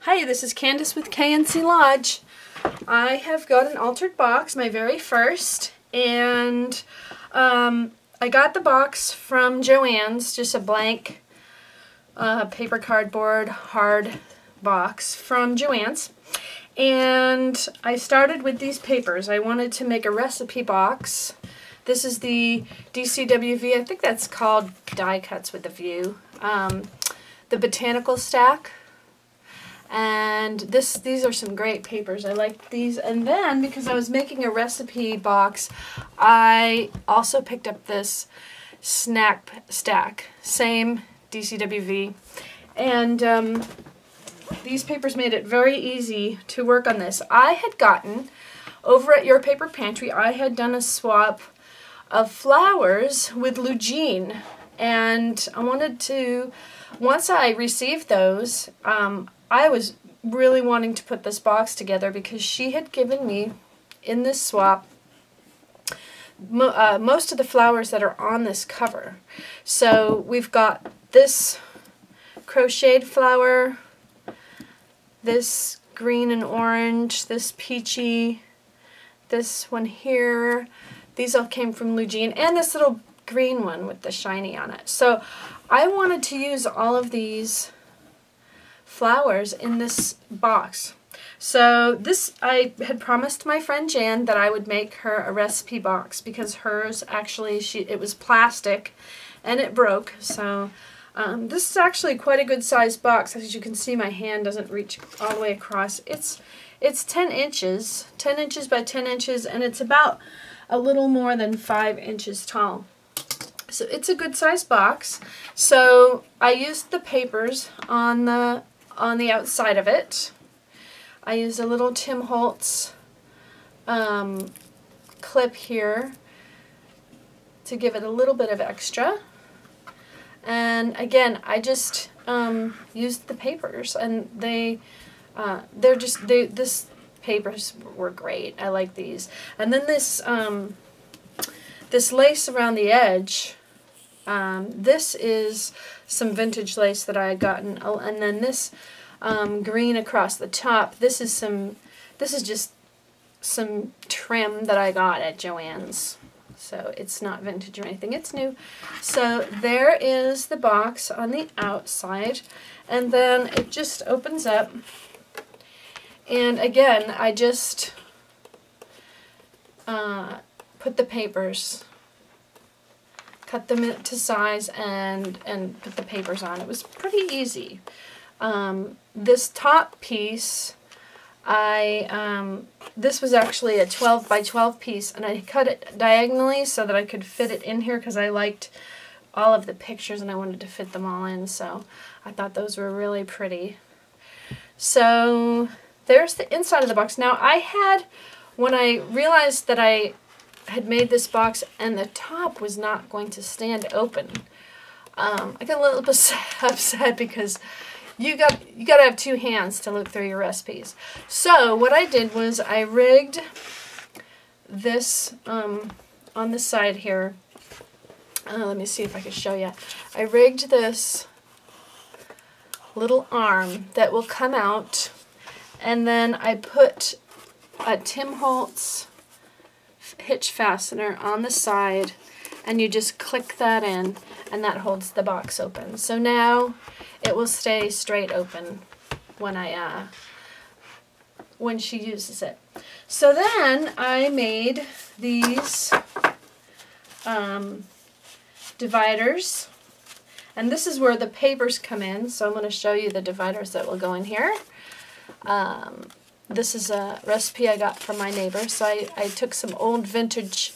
Hi, this is Candace with KNC Lodge. I have got an altered box, my very first, and I got the box from Joann's, just a blank paper cardboard hard box from Joann's. And I started with these papers. I wanted to make a recipe box. This is the DCWV, I think that's called Die Cuts with a View. The botanical stack. And these are some great papers. I like these. And then, because I was making a recipe box, I also picked up this snack stack. Same DCWV. And these papers made it very easy to work on this. I had gotten, over at Your Paper Pantry, I had done a swap of flowers with Lugene. And I wanted to, once I received those, I was really wanting to put this box together because she had given me, in this swap, most of the flowers that are on this cover. So we've got this crocheted flower, this green and orange, this peachy, this one here. These all came from Lugene, and this little green one with the shiny on it. So I wanted to use all of these flowers in this box. So this, I had promised my friend Jan that I would make her a recipe box because hers actually, it was plastic and it broke. So this is actually quite a good sized box. As you can see, my hand doesn't reach all the way across. It's 10 inches by 10 inches, and it's about a little more than 5 inches tall. So it's a good sized box. So I used the papers on the outside of it. I used a little Tim Holtz clip here to give it a little bit of extra. And again, I just used the papers, and this papers were great. I like these. And then this this lace around the edge. This is some vintage lace that I had gotten, and then this green across the top. This is just some trim that I got at Joann's. So it's not vintage or anything, it's new. So there is the box on the outside, and then it just opens up. And again, I just put the papers, cut them to size, and put the papers on. It was pretty easy. This top piece, this was actually a 12 by 12 piece, and I cut it diagonally so that I could fit it in here because I liked all of the pictures and I wanted to fit them all in, so I thought those were really pretty. So there's the inside of the box. Now when I realized that I had made this box and the top was not going to stand open, I got a little bit upset because you got to have two hands to look through your recipes. So what I did was I rigged this on the side here. Let me see if I can show you. I rigged this little arm that will come out, and then I put a Tim Holtz hitch fastener on the side, and you just click that in, and that holds the box open. So now it will stay straight open when she uses it. So then I made these dividers, and this is where the papers come in. So I'm going to show you the dividers that will go in here. This is a recipe I got from my neighbor. So I took some old vintage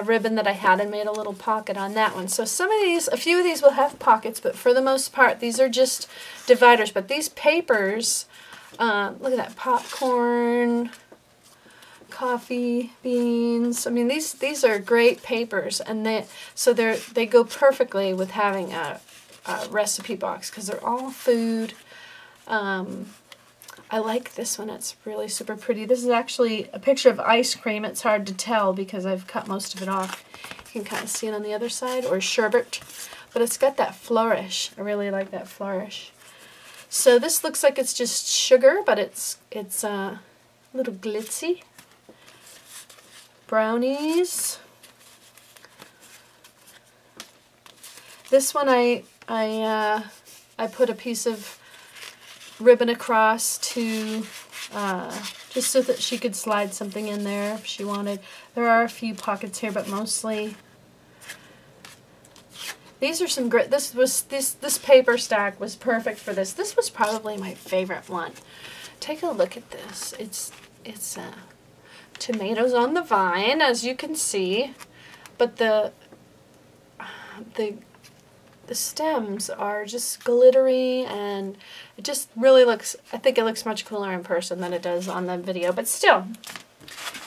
ribbon that I had and made a little pocket on that one. So a few of these will have pockets, but for the most part, these are just dividers. But these papers, look at that, popcorn, coffee beans. I mean, these are great papers, and they go perfectly with having a recipe box because they're all food. I like this one. It's really super pretty. This is actually a picture of ice cream. It's hard to tell because I've cut most of it off. You can kind of see it on the other side, or sherbet. But it's got that flourish. I really like that flourish. So this looks like it's just sugar, but it's a little glitzy. Brownies. This one I put a piece of ribbon across to just so that she could slide something in there if she wanted. There are a few pockets here, but mostly these are some great. This paper stack was perfect for this. This was probably my favorite one. Take a look at this. It's tomatoes on the vine, as you can see, but the stems are just glittery, and it just really looks, I think it looks much cooler in person than it does on the video, but still,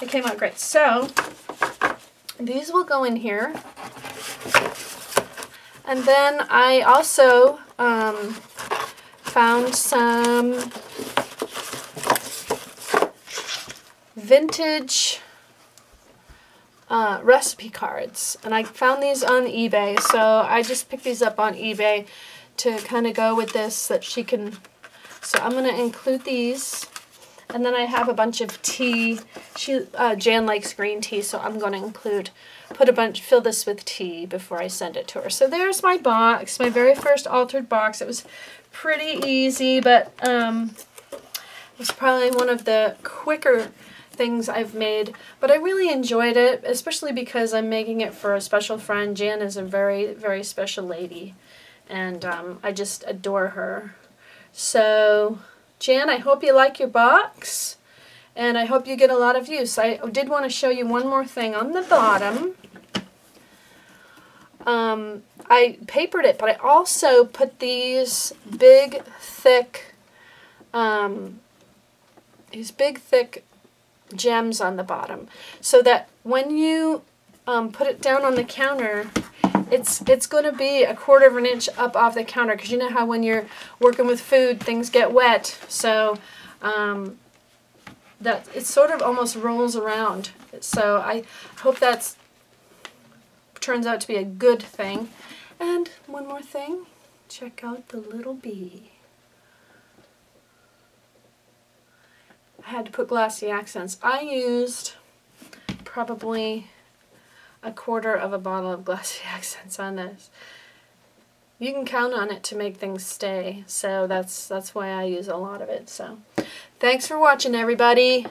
it came out great. So these will go in here. And then I also found some vintage recipe cards, and I found these on eBay, so I just picked these up on eBay to kind of go with this, that she can, so I'm going to include these, and then I have a bunch of tea. Jan likes green tea, so I'm going to fill this with tea before I send it to her. So there's my box, my very first altered box. It was pretty easy, but it was probably one of the quicker things I've made, but I really enjoyed it, especially because I'm making it for a special friend. Jan is a very, very special lady, and I just adore her. So Jan, I hope you like your box, and I hope you get a lot of use. I did want to show you one more thing on the bottom. I papered it, but I also put these big, thick gems on the bottom, so that when you put it down on the counter, it's going to be 1/4 of an inch up off the counter, because you know how when you're working with food things get wet, so that it sort of almost rolls around. So I hope that turns out to be a good thing. And one more thing, check out the little bee. I had to put glossy accents. I used probably 1/4 of a bottle of glossy accents on this. You can count on it to make things stay, so that's why I use a lot of it. So thanks for watching, everybody.